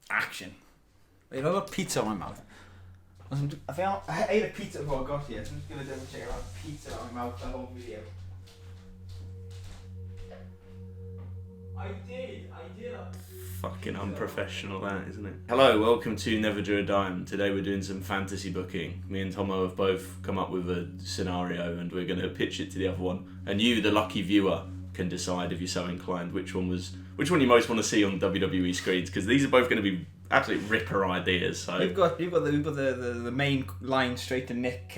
Action. Wait, I've got pizza on my mouth. I ate a pizza before I got here, so I'm just going to double check I have pizza on my mouth the whole video. I did. Fucking unprofessional that, isn't it? Hello, welcome to Never Drew a Dime. Today we're doing some fantasy booking. Me and Tomo have both come up with a scenario and we're going to pitch it to the other one. And you, the lucky viewer, can decide if you're so inclined which one you most want to see on WWE screens, because these are both going to be absolute ripper ideas. So you've got the main line straight to Nick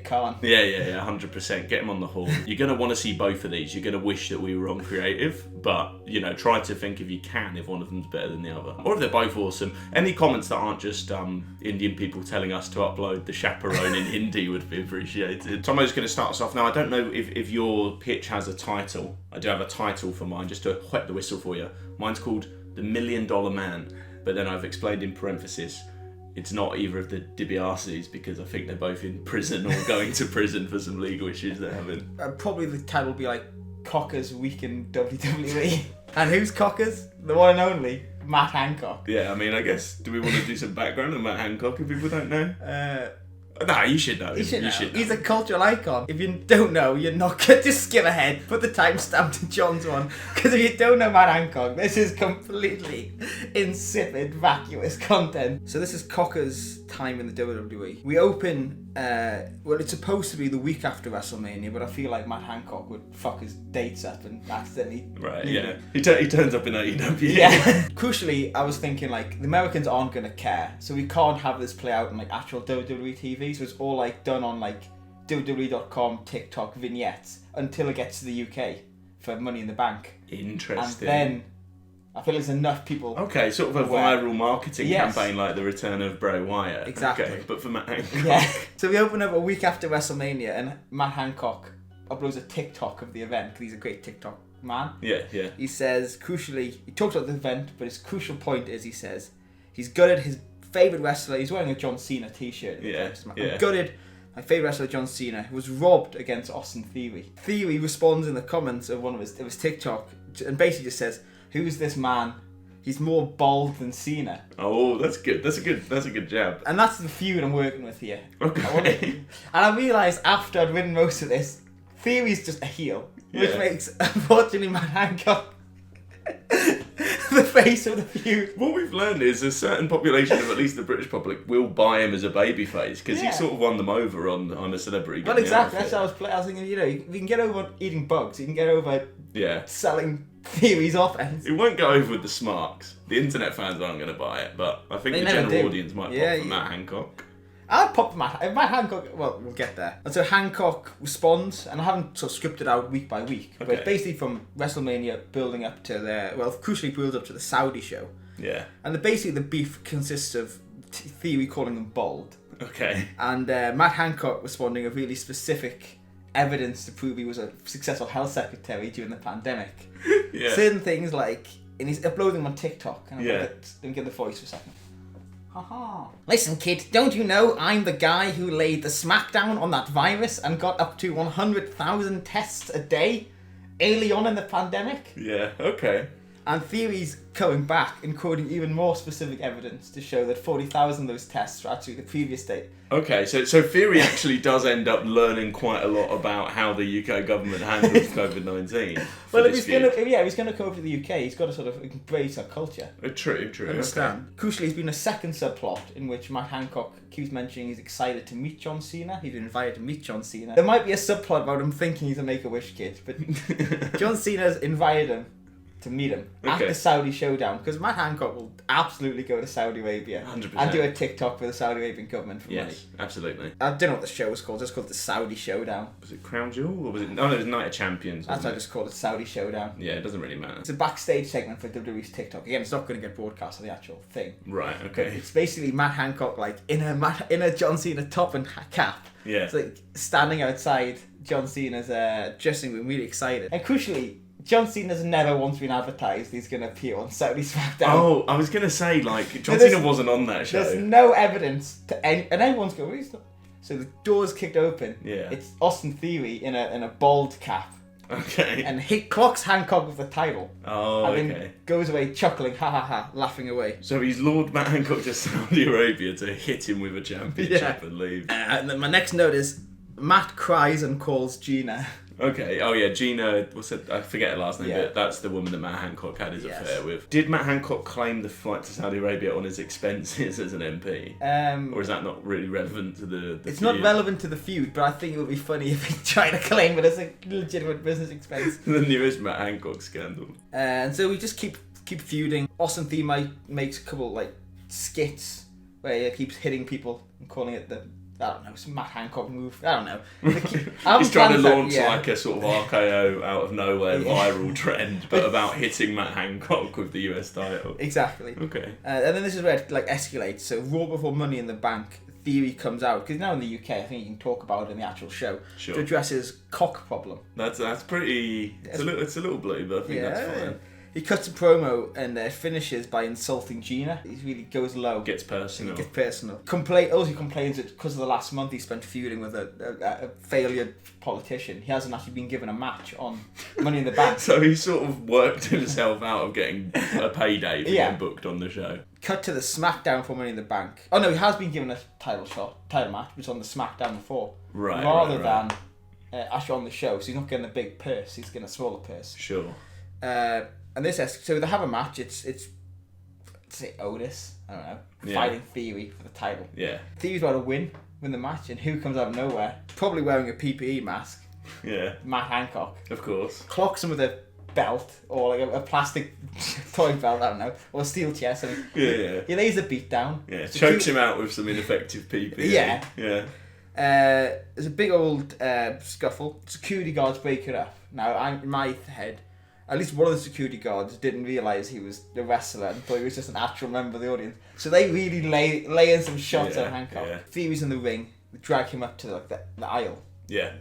Khan. Yeah, 100%. Get him on the horn. You're going to want to see both of these. You're going to wish that we were on creative, but try to think if you can if one of them's better than the other, or if they're both awesome. Any comments that aren't just Indian people telling us to upload the chaperone in Hindi would be appreciated. Tomo's going to start us off now. I don't know if your pitch has a title. I do have a title for mine, just to whet the whistle for you. Mine's called The $1 Million Man. But then I've explained in parenthesis, it's not either of the DiBiases because I think they're both in prison or going to prison for some legal issues they're having. Probably the title will be like Cocker's Week in WWE. And who's Cocker's? The one and only Matt Hancock. Yeah, I mean, I guess, do we want to do some background on Matt Hancock if people don't know? Nah, you should know. You should know. He's a cultural icon. If you don't know, you're not good. Just skip ahead. Put the timestamp to John's one. Because if you don't know Matt Hancock, this is completely insipid, vacuous content. So this is Cocker's time in the WWE. We open, it's supposed to be the week after WrestleMania, but I feel like Matt Hancock would fuck his dates up and accidentally... Right, yeah. He turns up in AEW. Yeah. Crucially, I was thinking, like, the Americans aren't going to care, so we can't have this play out on, like, actual WWE TV. So it's all like done on like WWE.com TikTok vignettes until it gets to the UK for Money in the Bank. Interesting. And then I feel there's enough people. Okay, sort of a viral marketing campaign like the return of Bray Wyatt. Exactly. Okay, but for Matt Hancock. Yeah. So we open up a week after WrestleMania and Matt Hancock uploads a TikTok of the event because he's a great TikTok man. Yeah. He says, crucially, he talks about the event, but his crucial point is, he says, he's gutted his favourite wrestler. He's wearing a John Cena t-shirt. I'm gutted. My favourite wrestler, John Cena, who was robbed against Austin Theory. Theory responds in the comments of one of his TikTok and basically just says, "Who's this man? He's more bald than Cena." Oh, that's good. That's a good jab. And that's the feud I'm working with here. Okay. And I realised after I'd written most of this, Theory's just a heel, which Yeah. makes, unfortunately, Matt Hancock the face of the feud. What we've learned is a certain population of at least the British public will buy him as a babyface because he sort of won them over on a celebrity. Well, exactly. That's how I was thinking. If you can get over eating bugs, you can get over selling Theory's offense. It won't go over with the smarks. The internet fans aren't going to buy it, but I think the general audience might pop for Matt Hancock. I'll pop Matt Hancock. Well, we'll get there. And so Hancock responds, and I haven't sort of scripted out week by week, but it's basically from WrestleMania building up to crucially build up to the Saudi show. Yeah. And the beef consists of Theory calling him bald. Okay. And Matt Hancock responding with really specific evidence to prove he was a successful health secretary during the pandemic. Yeah. Certain things like, and he's uploading them on TikTok. And let me get the voice for a second. Haha. Listen, kid, don't you know I'm the guy who laid the smackdown on that virus and got up to 100,000 tests a day early on in the pandemic? Yeah, okay. And Theory's coming back and quoting even more specific evidence to show that 40,000 of those tests were actually the previous day. Okay, so Theory actually does end up learning quite a lot about how the UK government handles COVID-19. Well, if he's going to come over to the UK, he's got to sort of embrace our culture. True. Understand. Okay. Crucially, there's been a second subplot in which Matt Hancock keeps mentioning he's excited to meet John Cena. He's been invited to meet John Cena. There might be a subplot about him thinking he's a Make-A-Wish kid, but John Cena's invited him to meet him at the Saudi showdown, because Matt Hancock will absolutely go to Saudi Arabia 100%. and do a TikTok for the Saudi Arabian government for money. Yes, absolutely. I don't know what the show was called. It's called the Saudi Showdown. Was it Crown Jewel or was it? No, it was Night of Champions. That's why I just called it Saudi Showdown. Yeah, it doesn't really matter. It's a backstage segment for WWE's TikTok. Again, it's not going to get broadcast on the actual thing. Right. Okay. But it's basically Matt Hancock like in a John Cena top and cap. Yeah. It's like standing outside John Cena's dressing room, really excited. And crucially, John Cena's never once been advertised he's going to appear on Saudi SmackDown. Oh, I was going to say, like, John Cena wasn't on that show. There's no evidence to any... And everyone's going, he's not... So the door's kicked open. Yeah. It's Austin Theory in a bald cap Okay. and he clocks Hancock with the title. Oh, and okay. then goes away chuckling, ha ha ha, laughing away. So he's lured Matt Hancock to Saudi Arabia to hit him with a championship and leave. And then my next note is Matt cries and calls Gina. Okay. Oh yeah, Gina. What's it? I forget her last name. Yeah. But that's the woman that Matt Hancock had his Yes. affair with. Did Matt Hancock claim the flight to Saudi Arabia on his expenses as an MP? Or is that not really relevant to the It's feud? not relevant to the feud, but I think it would be funny if he tried to claim it as a legitimate business expense. The newest Matt Hancock scandal. And so we just keep feuding. Austin Theory makes a couple like skits where he keeps hitting people and calling it I don't know, some Matt Hancock move. I don't know. He's trying to launch like a sort of RKO out of nowhere viral trend, but about hitting Matt Hancock with the US title. Exactly. Okay. And then this is where it like escalates. So Raw before Money in the Bank Theory comes out because now in the UK, I think you can talk about it in the actual show. Sure. To address his cock problem. That's pretty. It's a little blue, but I think that's fine. He cuts a promo and finishes by insulting Gina. He really goes low. Gets personal. Also complains that because of the last month he spent feuding with a failure politician, he hasn't actually been given a match on Money in the Bank. So he sort of worked himself out of getting a payday for getting booked on the show. Cut to the SmackDown for Money in the Bank. Oh no, he has been given a title match, which was on the SmackDown before. Right. Rather than actually on the show, so he's not getting a big purse, he's getting a smaller purse. Sure. And so they have a match. It's say Otis, I don't know, fighting Theory for the title. Yeah. Theory's about to win the match, and who comes out of nowhere? Probably wearing a PPE mask. Yeah. Matt Hancock. Of course. Clocks him with a belt or like a plastic toy belt, I don't know, or a steel chest. And he lays the beat down. Yeah. Chokes him out with some ineffective PPE. Yeah. Yeah. There's a big old scuffle. Security guards break it up. Now, in my head, at least one of the security guards didn't realise he was the wrestler and thought he was just an actual member of the audience. So they really lay in some shots at Hancock. Yeah. Theory's in the ring. They drag him up to like the aisle. Yeah.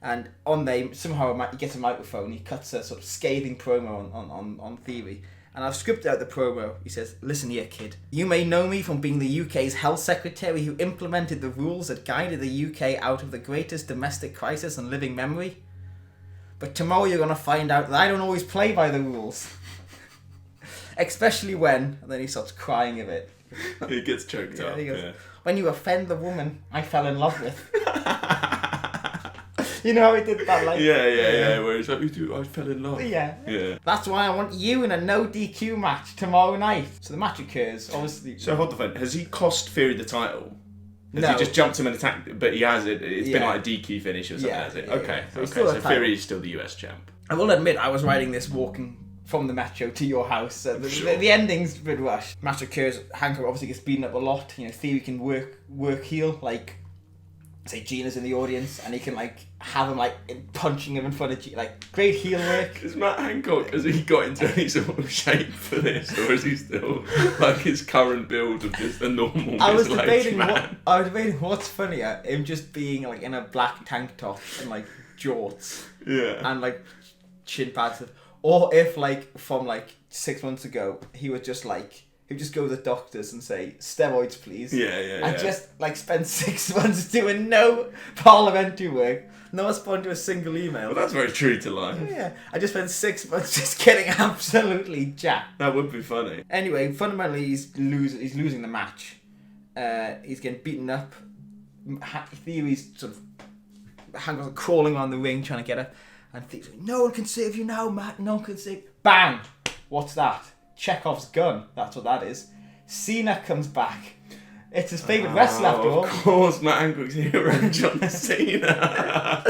And on there, somehow he gets a microphone. He cuts a sort of scathing promo on Theory. And I've scripted out the promo. He says, "Listen here, kid. You may know me from being the UK's health secretary who implemented the rules that guided the UK out of the greatest domestic crisis in living memory. But tomorrow you're going to find out that I don't always play by the rules. Especially when..." And then he starts crying a bit. He gets choked up. He goes, "When you offend the woman I fell in love with." You know how he did that, like... Yeah. Where he's like, "I fell in love." Yeah. "That's why I want you in a no DQ match tomorrow night." So the match occurs, obviously... So hold the phone. Has he cost Theory the title? Has No. he just jumped him and attacked? But he has it. It's been like a DQ finish or something, has it? Okay. So Theory is still the US champ. I will admit, I was writing this walking from the match show to your house. So the ending's a bit rushed. Match occurs. Hancock obviously gets beaten up a lot. You know, Theory can work heel, like... Say Gina's in the audience, and he can like have him like punching him in front of Gina, like great heel work. Is Matt Hancock, has he got into any sort of shape for this, or is he still like his current build of just a normal I was middle-aged man? I was debating what's funnier, him just being like in a black tank top and like jorts, and like shin pads, or if like from like 6 months ago he was just like. He'd just go to the doctors and say, "Steroids, please." And just like spend 6 months doing no parliamentary work, no respond to a single email. Well, that's very true to life. Yeah, I just spent 6 months just getting absolutely jacked. That would be funny. Anyway, fundamentally, he's losing the match. He's getting beaten up. Theory's sort of Hancock crawling around the ring trying to get up, and Theory's like, "No one can save you now, Matt. No one can save." Bang! What's that? Chekhov's gun, that's what that is. Cena comes back. It's his favourite wrestler after all. Of course, Matt Hancock's hero, John Cena.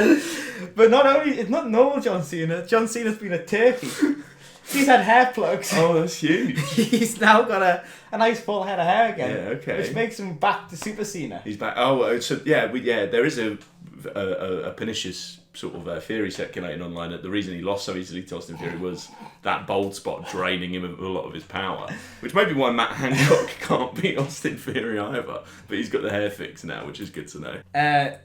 But not only, it's not normal John Cena. John Cena's been a turkey. He's had hair plugs. Oh, that's huge. He's now got a nice full head of hair again. Yeah, okay. Which makes him back to Super Cena. He's back. Oh, so there is a pernicious sort of theory circulating online that the reason he lost so easily to Austin Theory was that bald spot draining him of a lot of his power, which may be why Matt Hancock can't beat Austin Theory either, but he's got the hair fix now, which is good to know.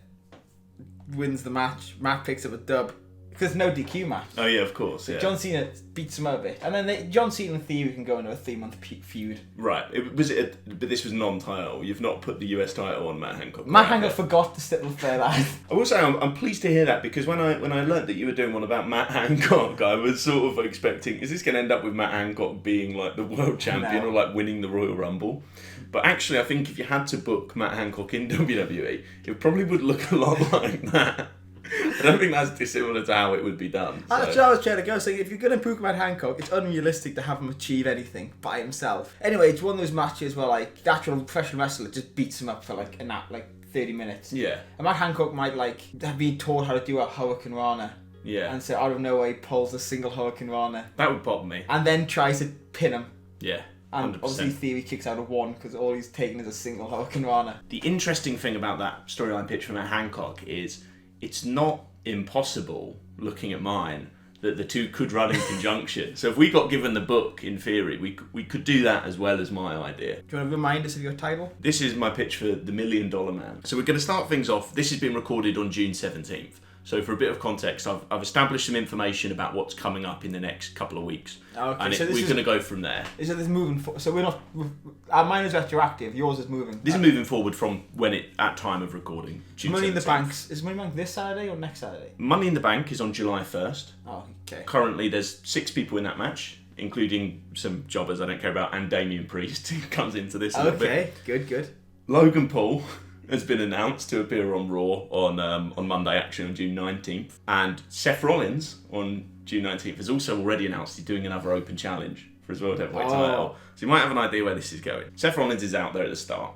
Wins the match. Matt picks up a dub. Because no DQ match. Oh yeah, of course. Yeah. John Cena beats him up a bit, and then John Cena and Theory can go into a 3-month feud. Right. But this was non-title. You've not put the US title on Matt Hancock. Matt Hancock forgot to stipple for that. I will say I'm pleased to hear that, because when I learnt that you were doing one about Matt Hancock, I was sort of expecting, is this going to end up with Matt Hancock being like the world champion or like winning the Royal Rumble? But actually, I think if you had to book Matt Hancock in WWE, it probably would look a lot like that. I don't think that's dissimilar to how it would be done. So. That's what I was trying to go. So if you're going to book Matt Hancock, it's unrealistic to have him achieve anything by himself. Anyway, it's one of those matches where like the actual professional wrestler just beats him up for like 30 minutes. Yeah. And Matt Hancock might like have been taught how to do a Hurricane Rana. Yeah. And so out of nowhere he pulls a single Hurricane Rana. That would pop me. And then tries to pin him. Yeah. 100%. And obviously Theory kicks out of one because all he's taken is a single Hurricane Rana. The interesting thing about that storyline pitch from Matt Hancock is it's not impossible, looking at mine, that the two could run in conjunction. So if we got given the book, in theory, we could do that as well as my idea. Do you want to remind us of your title? This is my pitch for the $1 Million Man. So we're going to start things off. This has been recorded on June 17th. So for a bit of context, I've established some information about what's coming up in the next couple of weeks. Okay, and so we're going to go from there. So this moving so we're not... mine is retroactive, yours is moving. This is moving forward from at time of recording. June Money 17th. in the Bank. Is Money in the Bank this Saturday or next Saturday? Money in the Bank is on July 1st. Oh, okay. Currently there's 6 people in that match, including some jobbers I don't care about, and Damian Priest, who comes into this a little bit. Okay, good. Logan Paul has been announced to appear on Raw on Monday Action on June 19th. And Seth Rollins on June 19th has also already announced he's doing another open challenge for his World Heavyweight title. So you might have an idea where this is going. Seth Rollins is out there at the start.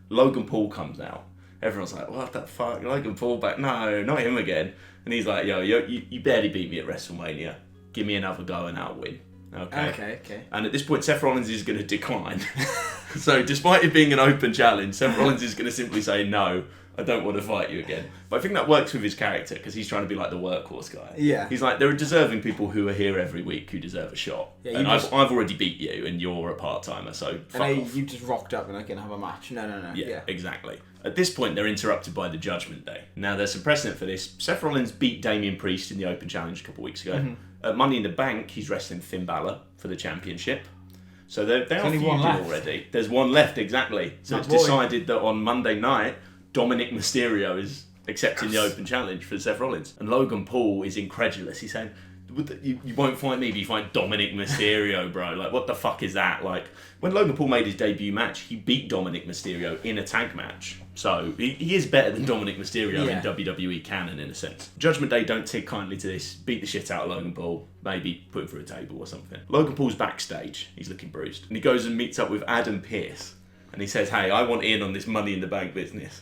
Logan Paul comes out. Everyone's like, what the fuck? Logan Paul back? No, not him again. And he's like, you barely beat me at WrestleMania. Give me another go and I'll win. Okay. And at this point, Seth Rollins is going to decline. So despite it being an open challenge, Seth Rollins is going to simply say, no, I don't want to fight you again. But I think that works with his character because he's trying to be like the workhorse guy. Yeah. He's like, there are deserving people who are here every week who deserve a shot. Yeah, and I've already beat you and you're a part-timer, so fuck off. You just rocked up and I can have a match. No. Yeah, exactly. At this point, they're interrupted by the Judgment Day. Now, there's some precedent for this. Seth Rollins beat Damian Priest in the Open Challenge a couple of weeks ago. Mm-hmm. At Money in the Bank, he's wrestling Finn Balor for the championship. So they are feuding already. There's one left, exactly. So it's decided that on Monday night, Dominic Mysterio is accepting the Open Challenge for Seth Rollins. And Logan Paul is incredulous. He's saying, you won't fight me, but you fight Dominic Mysterio, bro. Like, what the fuck is that? Like, when Logan Paul made his debut match, he beat Dominic Mysterio in a tag match. So, he is better than Dominic Mysterio in WWE canon, in a sense. Judgment Day don't take kindly to this. Beat the shit out of Logan Paul. Maybe put him through a table or something. Logan Paul's backstage. He's looking bruised. And he goes and meets up with Adam Pearce. And he says, hey, I want in on this Money in the Bank business.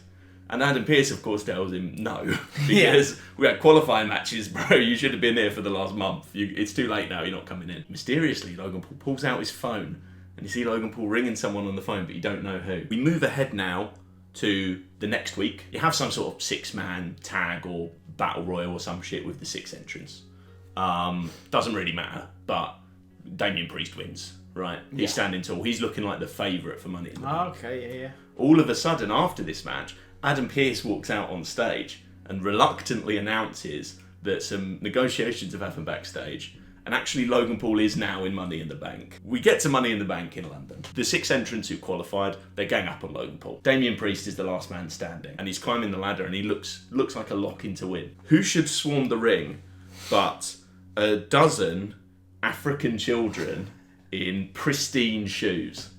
And Adam Pearce, of course, tells him no. Because we had qualifying matches, bro. You should have been here for the last month. It's too late now. You're not coming in. Mysteriously, Logan Paul pulls out his phone. And you see Logan Paul ringing someone on the phone, but you don't know who. We move ahead now to the next week. You have some sort of 6-man tag or battle royal or some shit with the 6 entrants. Doesn't really matter. But Damian Priest wins, right? He's standing tall. He's looking like the favourite for Money in the Bank. Okay, yeah. All of a sudden, after this match, Adam Pearce walks out on stage and reluctantly announces that some negotiations have happened backstage and actually Logan Paul is now in Money in the Bank. We get to Money in the Bank in London. The 6 entrants who qualified, they gang up on Logan Paul. Damian Priest is the last man standing and he's climbing the ladder and he looks like a lock-in to win. Who should swarm the ring but a dozen African children in pristine shoes,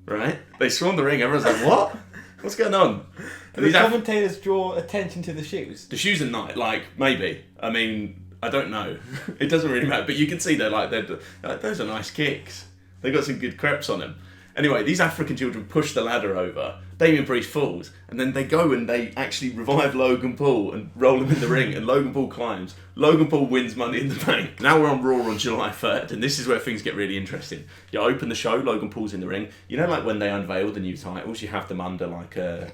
right? They swarm the ring, everyone's like, what? What's going on? Do the commentators draw attention to the shoes? The shoes are nice, like, maybe. I mean, I don't know. It doesn't really matter, but you can see they're like, those are nice kicks. They got some good creps on them. Anyway, these African children push the ladder over. Damian Priest falls, and then they go and they actually revive Logan Paul and roll him in the ring, and Logan Paul climbs. Logan Paul wins Money in the Bank. Now we're on Raw on July 3rd, and this is where things get really interesting. You open the show, Logan Paul's in the ring. You know, like when they unveil the new titles, you have them under like a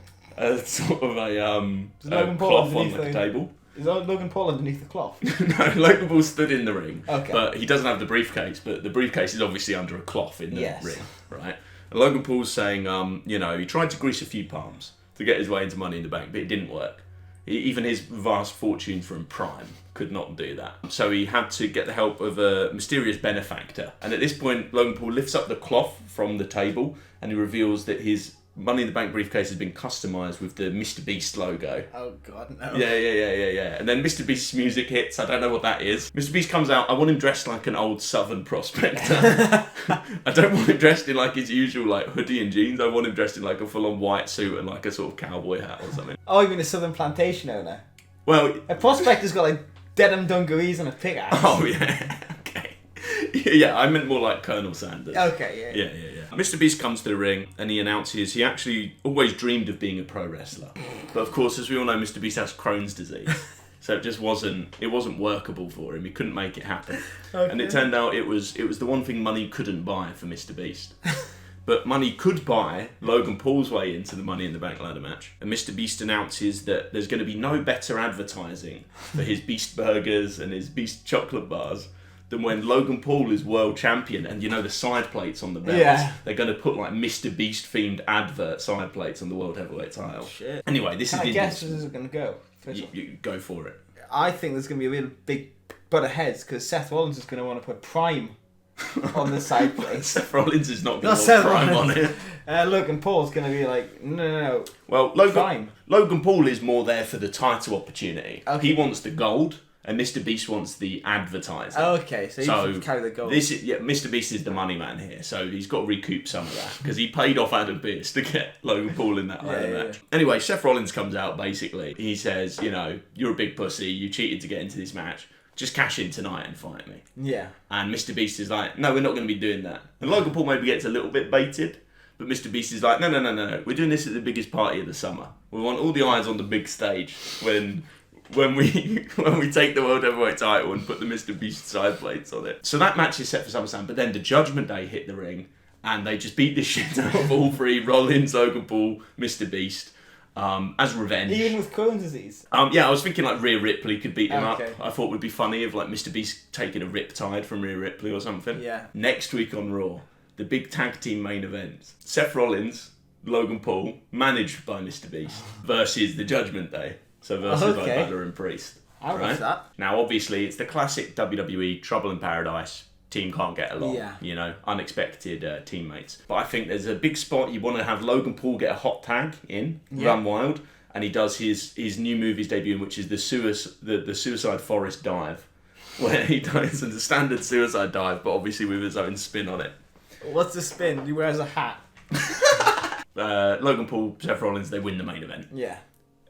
sort of a cloth on like a table. Is Logan Paul underneath the cloth? No, Logan Paul stood in the ring, okay. But he doesn't have the briefcase, but the briefcase is obviously under a cloth in the ring, right? And Logan Paul's saying, he tried to grease a few palms to get his way into Money in the Bank, but it didn't work. Even his vast fortune from Prime could not do that. So he had to get the help of a mysterious benefactor. And at this point, Logan Paul lifts up the cloth from the table and he reveals that his Money in the Bank briefcase has been customised with the Mr. Beast logo. Oh, God, no. Yeah. And then Mr. Beast's music hits. I don't know what that is. Mr. Beast comes out. I want him dressed like an old Southern prospector. I don't want him dressed in like his usual like hoodie and jeans. I want him dressed in like a full-on white suit and like a sort of cowboy hat or something. Oh, you mean a Southern plantation owner? Well, A prospector's got like denim dungarees and a pickaxe. oh yeah, okay. Yeah, I meant more like Colonel Sanders. Okay, yeah. Yeah. Mr. Beast comes to the ring and he announces he actually always dreamed of being a pro wrestler. But of course, as we all know, Mr. Beast has Crohn's disease. So it just wasn't workable for him. He couldn't make it happen. Okay. And it turned out it was the one thing money couldn't buy for Mr. Beast. But money could buy Logan Paul's way into the Money in the Bank ladder match. And Mr. Beast announces that there's going to be no better advertising for his Beast Burgers and his Beast Chocolate Bars than when Logan Paul is world champion and, you know, the side plates on the belts. Yeah. They're going to put, like, Mr. Beast themed advert side plates on the World Heavyweight title. Shit. Anyway, this Can is I the... guess this is going to go? You go for it. I think there's going to be a real big butt of heads because Seth Rollins is going to want to put Prime on the side plate. Seth Rollins is not going Not to Seth want Prime Rollins. on it. Logan Paul's going to be like, no. Well, Prime. Logan Paul is more there for the title opportunity. Okay. He wants the gold, and Mr. Beast wants the advertising. Okay, so you should carry the gold. Mr. Beast is the money man here, so he's got to recoup some of that because he paid off Adam Pearce to get Logan Paul in that ladder match. Anyway, Seth Rollins comes out basically. He says, you know, you're a big pussy. You cheated to get into this match. Just cash in tonight and fight me. Yeah. And Mr. Beast is like, no, we're not going to be doing that. And Logan Paul maybe gets a little bit baited, but Mr. Beast is like, no. We're doing this at the biggest party of the summer. We want all the eyes on the big stage when we take the World Heavyweight title and put the Mr. Beast side plates on it. So that match is set for SummerSlam, but then the Judgment Day hit the ring and they just beat the shit out of all three, Rollins, Logan Paul, Mr. Beast. As revenge. Even with Crohn's disease? Yeah, I was thinking like Rhea Ripley could beat him Okay. up. I thought it would be funny if like Mr. Beast taking a riptide from Rhea Ripley or something. Yeah. Next week on Raw, the big tag team main event. Seth Rollins, Logan Paul, managed by Mr. Beast, versus the Judgment Day. So versus like Balor and Priest. I'll watch that. Now obviously it's the classic WWE Trouble in Paradise. Team can't get along, you know, unexpected teammates. But I think there's a big spot you want to have Logan Paul get a hot tag in, Run Wild, and he does his new move he's debuting, which is the Suicide Forest dive, where he does the standard suicide dive, but obviously with his own spin on it. What's the spin? He wears a hat. Logan Paul, Seth Rollins, they win the main event. Yeah.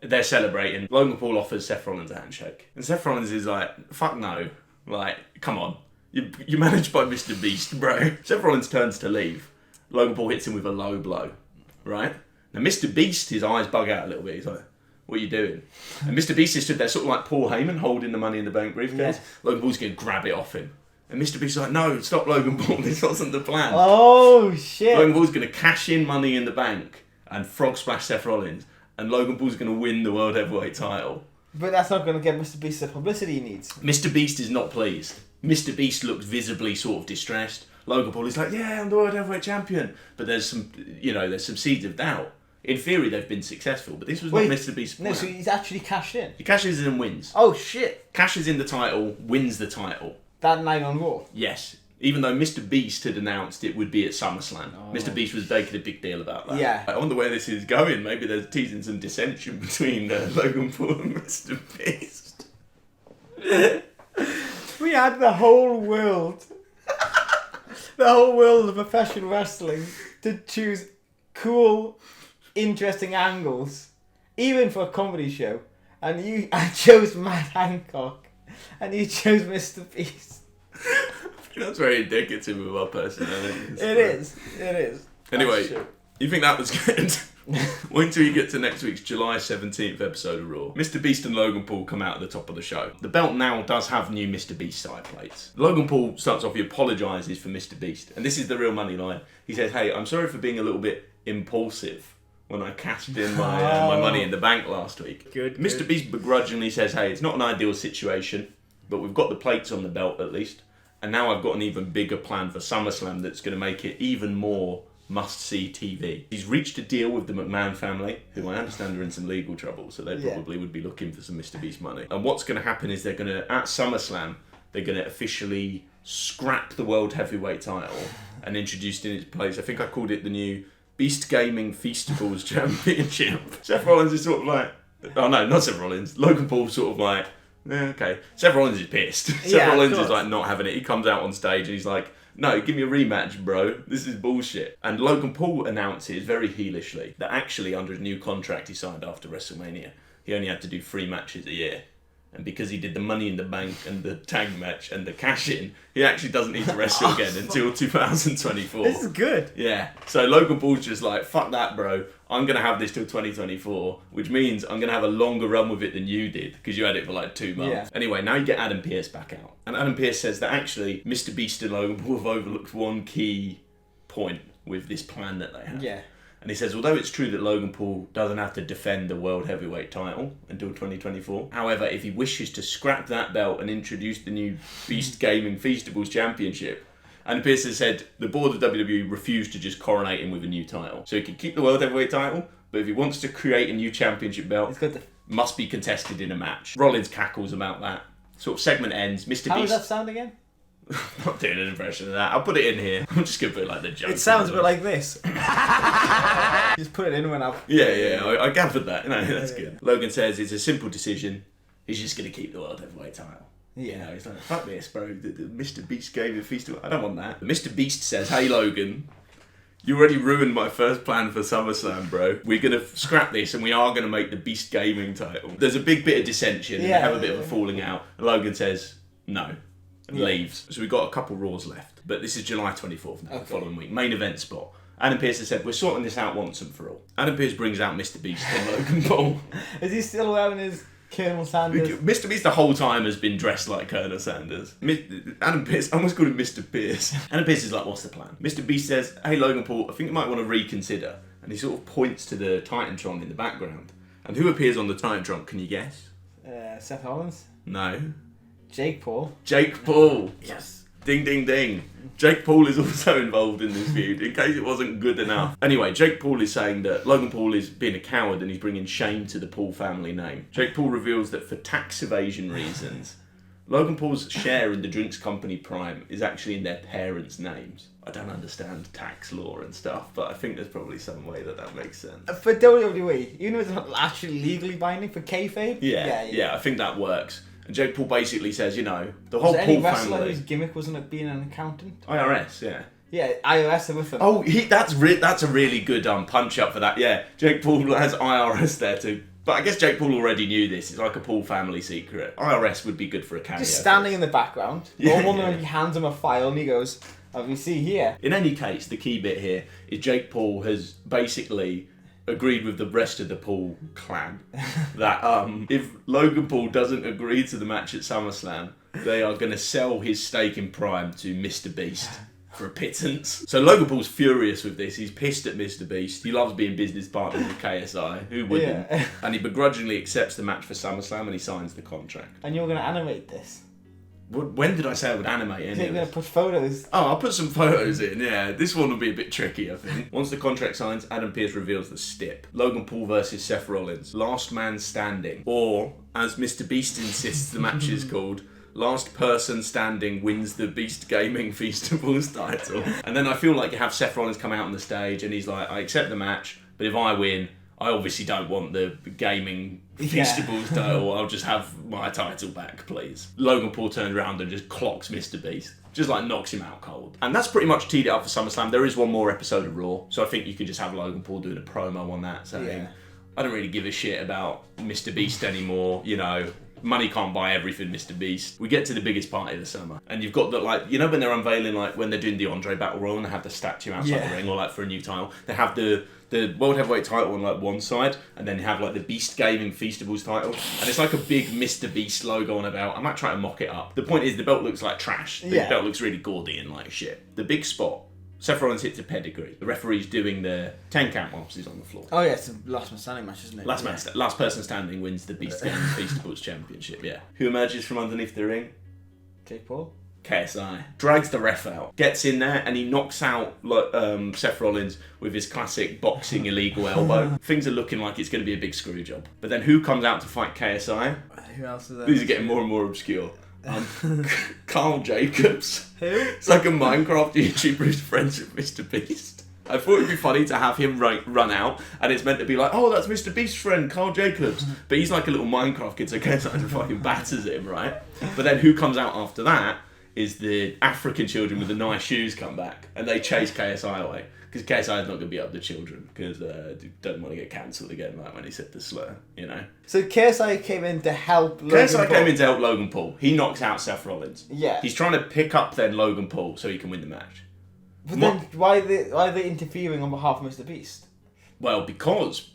They're celebrating. Logan Paul offers Seth Rollins a handshake. And Seth Rollins is like, fuck no. Like, come on. You're managed by Mr. Beast, bro. Seth Rollins turns to leave. Logan Paul hits him with a low blow, right? Now, Mr. Beast, his eyes bug out a little bit. He's like, what are you doing? And Mr. Beast is stood there sort of like Paul Heyman holding the Money in the Bank briefcase. Yeah. Logan Paul's going to grab it off him. And Mr. Beast's like, no, stop, Logan Paul. This wasn't the plan. Oh, shit. Logan Paul's going to cash in Money in the Bank and frog splash Seth Rollins. And Logan Paul's going to win the World Heavyweight title. But that's not going to get Mr. Beast the publicity he needs. Mr. Beast is not pleased. Mr. Beast looks visibly sort of distressed. Logan Paul is like, yeah, I'm the World Heavyweight Champion. But there's some seeds of doubt. In theory, they've been successful, but this was not Mr. Beast's plan. No, so he's actually cashed in. He cashes in and wins. Oh, shit. Cashes in the title, wins the title. That night on Raw? Yes. Even though Mr. Beast had announced it would be at SummerSlam. Oh. Mr. Beast was making a big deal about that. Yeah. I wonder where this is going. Maybe there's teasing some dissension between Logan Paul and Mr. Beast. We had the whole world of professional wrestling to choose cool, interesting angles, even for a comedy show. And I chose Matt Hancock, and you chose Mr. Beast. That's very indicative of our personalities. It is. Anyway, you think that was good? Wait until you get to next week's July 17th episode of Raw. Mr. Beast and Logan Paul come out at the top of the show. The belt now does have new Mr. Beast side plates. Logan Paul starts off, he apologises for Mr. Beast. And this is the real money line. He says, hey, I'm sorry for being a little bit impulsive when I cashed in my Money in the Bank last week. Good. Mr. Beast begrudgingly says, hey, it's not an ideal situation, but we've got the plates on the belt at least. And now I've got an even bigger plan for SummerSlam that's going to make it even more must-see TV. He's reached a deal with the McMahon family, who I understand are in some legal trouble, so they probably would be looking for some Mr. Beast money. And what's going to happen is they're going to, at SummerSlam, they're going to officially scrap the World Heavyweight title and introduce in its place, I think I called it the new Beast Gaming Feastables Championship. Seth Rollins is sort of like, oh no, not Seth Rollins, Logan Paul sort of like, okay. Seth Rollins is pissed. Seth Rollins is like not having it. He comes out on stage and he's like, no, give me a rematch, bro. This is bullshit. And Logan Paul announces very heelishly that actually under his new contract he signed after WrestleMania, he only had to do 3 matches a year. And because he did the Money in the Bank and the tag match and the cash-in, he actually doesn't need to wrestle again until 2024. This is good. Yeah. So Logan Paul's just like, fuck that, bro. I'm going to have this till 2024, which means I'm going to have a longer run with it than you did, because you had it for like 2 months. Yeah. Anyway, now you get Adam Pearce back out. And Adam Pearce says that actually Mr. Beast and Logan Paul have overlooked one key point with this plan that they have. Yeah. And he says, although it's true that Logan Paul doesn't have to defend the World Heavyweight title until 2024, however, if he wishes to scrap that belt and introduce the new Beast Gaming Feastables Championship, and Pearce has said the board of WWE refused to just coronate him with a new title. So he can keep the World Heavyweight title, but if he wants to create a new championship belt, must be contested in a match. Rollins cackles about that. Sort of segment ends. Mr. Beast... How does that sound again? I'm not doing an impression of that. I'll put it in here. I'm just going to put like the joke. It sounds a bit like this. Just put it in when I've... Yeah, I gathered that. No, that's good. Logan says it's a simple decision. He's just going to keep the World Heavyweight title. Yeah. You know, he's like, fuck this, bro. The Mr. Beast gave the feast. I don't want that. Mr. Beast says, hey, Logan, you already ruined my first plan for SummerSlam, bro. We're going to scrap this and we are going to make the Beast Gaming title. There's a big bit of dissension and they have a bit of a falling out. And Logan says, no. And leaves. So we've got a couple Raws left. But this is July 24th now, the following week. Main event spot. Adam Pearce has said, we're sorting this out once and for all. Adam Pearce brings out Mr. Beast and Logan Paul. Is he still wearing his Colonel Sanders? Mr. Beast the whole time has been dressed like Colonel Sanders. Adam Pearce, I almost called him Mr. Pearce. Adam Pearce is like, what's the plan? Mr. Beast says, hey Logan Paul, I think you might want to reconsider. And he sort of points to the Titantron in the background. And who appears on the Titantron, can you guess? Seth Rollins? No. Jake Paul. Jake Paul. Yes. Ding, ding, ding. Jake Paul is also involved in this feud, in case it wasn't good enough. Anyway, Jake Paul is saying that Logan Paul is being a coward and he's bringing shame to the Paul family name. Jake Paul reveals that for tax evasion reasons, Logan Paul's share in the drinks company Prime is actually in their parents' names. I don't understand tax law and stuff, but I think there's probably some way that makes sense. For WWE, even if it's not actually legally binding, for kayfabe? Yeah, I think that works. And Jake Paul basically says, you know, the whole Paul family... Was there any wrestler whose gimmick wasn't it being an accountant? IRS, yeah. Yeah, IRS are with them. Oh, that's a really good punch up for that. Yeah, Jake Paul has IRS there too. But I guess Jake Paul already knew this. It's like a Paul family secret. IRS would be good for a cameo. Just standing in the background. One of them hands him a file and he goes, as we see here. In any case, the key bit here is Jake Paul has basically agreed with the rest of the Paul clan that if Logan Paul doesn't agree to the match at SummerSlam, they are going to sell his stake in Prime to Mr. Beast for a pittance. So Logan Paul's furious with this. He's pissed at Mr. Beast. He loves being business partners with KSI. Who wouldn't? Yeah. And he begrudgingly accepts the match for SummerSlam and he signs the contract. And you're going to animate this? When did I say I would animate any of this? You're going to put photos? Oh, I'll put some photos in, yeah. This one will be a bit tricky, I think. Once the contract signs, Adam Pearce reveals the stip. Logan Paul versus Seth Rollins. Last man standing. Or, as Mr. Beast insists the match is called, last person standing wins the Beast Gaming Feastables title. And then I feel like you have Seth Rollins come out on the stage and he's like, I accept the match, but if I win, I obviously don't want the Gaming Feastables title. I'll just have my title back, please. Logan Paul turns around and just clocks Mr. Beast. Just like knocks him out cold. And that's pretty much teed it up for SummerSlam. There is one more episode of Raw, so I think you could just have Logan Paul doing a promo on that saying, I don't really give a shit about Mr. Beast anymore, you know. Money can't buy everything, Mr. Beast. We get to the biggest party of the summer. And you've got that, like, you know when they're unveiling, like, when they're doing the Andre Battle Royal and they have the statue outside the ring, or, like, for a new title, they have the World Heavyweight title on, like, one side, and then you have, like, the Beast Gaming Feastables title, and it's like a big Mr. Beast logo on a belt. I might try to mock it up. The point is, the belt looks like trash. The belt looks really gaudy and, like, shit. The big spot, Seth Rollins hits a pedigree. The referee's doing the 10 count whilst he's on the floor. Oh yeah, it's a last man standing match, isn't it? Last person standing wins the Beast Gaming Feastables Championship, yeah. Who emerges from underneath the ring? Jake Paul. KSI drags the ref out, gets in there, and he knocks out Seth Rollins with his classic boxing illegal elbow. Things are looking like it's going to be a big screw job. But then who comes out to fight KSI? Who else is there? These are getting more and more obscure. Carl Jacobs. Who? It's like a Minecraft YouTuber who's friends with Mr. Beast. I thought it'd be funny to have him run out, and it's meant to be like, oh, that's Mr. Beast's friend, Carl Jacobs. But he's like a little Minecraft kid, so KSI fucking batters him, right? But then who comes out after that is the African children with the nice shoes come back, and they chase KSI away. Because KSI is not going to be up the children, because don't want to get cancelled again, like when he said the slur, you know. So KSI came in to help Logan KSI Paul. came in to help Logan Paul. He knocks out Seth Rollins. Yeah. He's trying to pick up then Logan Paul so he can win the match. But then why are they interfering on behalf of Mr. Beast? Well, because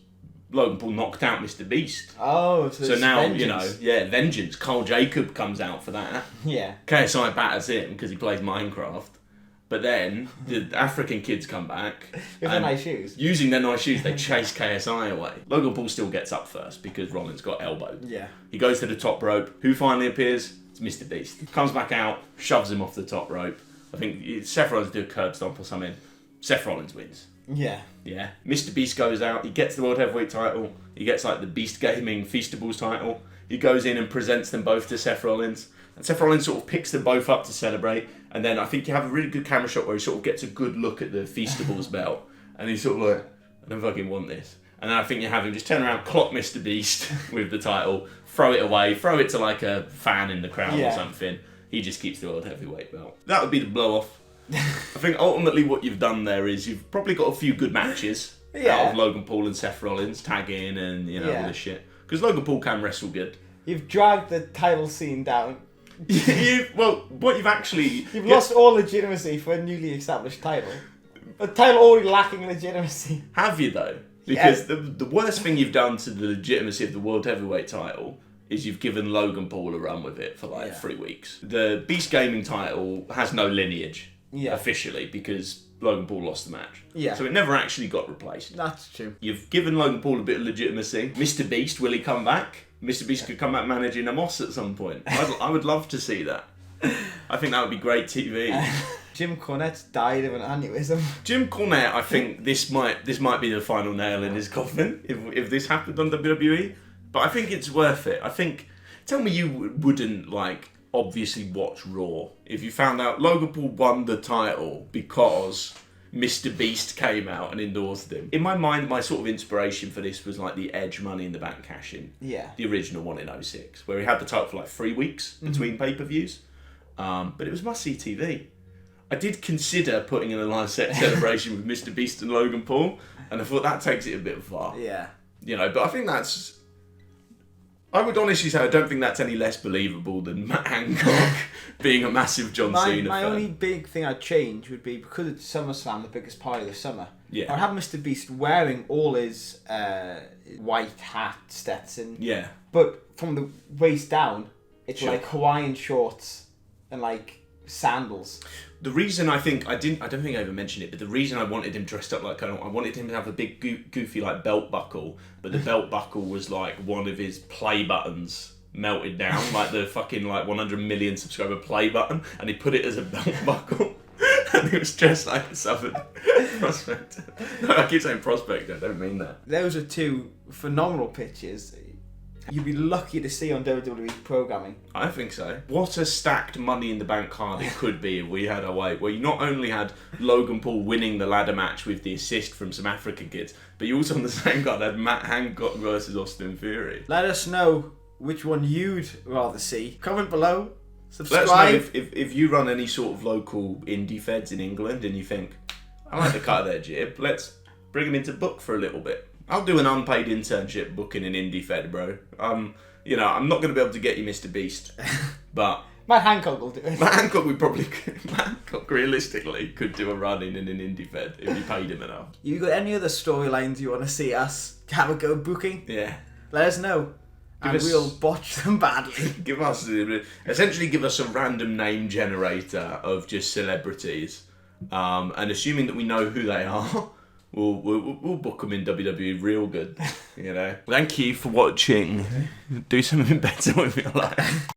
Logan Paul knocked out Mr. Beast. Oh, so now, vengeance. vengeance. Carl Jacob comes out for that. Yeah. KSI batters him because he plays Minecraft. But then the African kids come back. With their nice shoes. Using their nice shoes, they chase KSI away. Logan Paul still gets up first because Rollins got elbowed. Yeah. He goes to the top rope. Who finally appears? It's Mr. Beast. Comes back out, shoves him off the top rope. I think Seth Rollins do a curb stomp or something. Seth Rollins wins. Yeah. Yeah. Mr. Beast goes out. He gets the World Heavyweight title. He gets like the Beast Gaming Feastables title. He goes in and presents them both to Seth Rollins. And Seth Rollins sort of picks them both up to celebrate. And then I think you have a really good camera shot where he sort of gets a good look at the Feastables belt. And he's sort of like, I don't fucking want this. And then I think you have him just turn around, clock Mr. Beast with the title, throw it away, throw it to like a fan in the crowd or something. He just keeps the World Heavyweight belt. That would be the blow-off. I think ultimately what you've done there is you've probably got a few good matches out of Logan Paul and Seth Rollins, tag in and, all this shit. Because Logan Paul can wrestle good. You've dragged the title scene down. You've lost all legitimacy for a newly established title. A title already lacking legitimacy. Have you though? Because the worst thing you've done to the legitimacy of the World Heavyweight title is you've given Logan Paul a run with it for 3 weeks. The Beast Gaming title has no lineage officially because Logan Paul lost the match. Yeah. So it never actually got replaced. That's true. You've given Logan Paul a bit of legitimacy. Mr. Beast, will he come back? Mr. Beast could come back managing a Moss at some point. I would love to see that. I think that would be great TV. Jim Cornette's died of an aneurysm. Jim Cornette, I think this might be the final nail in his coffin if this happened on WWE. But I think it's worth it. Tell me you wouldn't obviously watch Raw if you found out Logan Paul won the title because Mr. Beast came out and endorsed him. In my mind, my sort of inspiration for this was the Edge Money in the Bank cash-in. Yeah. The original one in 2006, where he had the title for 3 weeks between pay-per-views. But it was must-see TV. I did consider putting in a live set celebration with Mr. Beast and Logan Paul, and I thought that takes it a bit far. Yeah. But I think I would honestly say I don't think that's any less believable than Matt Hancock being a massive John Cena My fan. only big thing I'd change would be, because it's SummerSlam, the biggest party of the summer, Yeah. I'd have Mr. Beast wearing all his white hat, Stetson. Yeah. But from the waist down, it's Sure. Hawaiian shorts and sandals. The reason I don't think I ever mentioned it, but the reason I wanted him dressed up like Colonel, I wanted him to have a big goofy belt buckle, but the belt buckle was one of his play buttons melted down, the fucking 100 million subscriber play button, and he put it as a belt buckle, and he was dressed like a Southern prospector. No, I keep saying prospector, I don't mean that. Those are two phenomenal pictures. You'd be lucky to see on WWE programming. I think so. What a stacked Money in the Bank card it could be if we had our way, where you not only had Logan Paul winning the ladder match with the assist from some African kids, but you also on the same card had Matt Hancock versus Austin Theory. Let us know which one you'd rather see. Comment below. Subscribe. Let us know if you run any sort of local indie feds in England and you think, I like the cut of their jib, let's bring them into book for a little bit. I'll do an unpaid internship booking an indie fed, bro. I'm not going to be able to get you Mr. Beast, but Matt Hancock will do it. Matt Hancock realistically could do a run in an indie fed if you paid him enough. You got any other storylines you want to see us have a go booking? Yeah. Let us know. We'll botch them badly. Give us a random name generator of just celebrities, and assuming that we know who they are, we'll book them in WWE real good. Thank you for watching. Do something better with your life.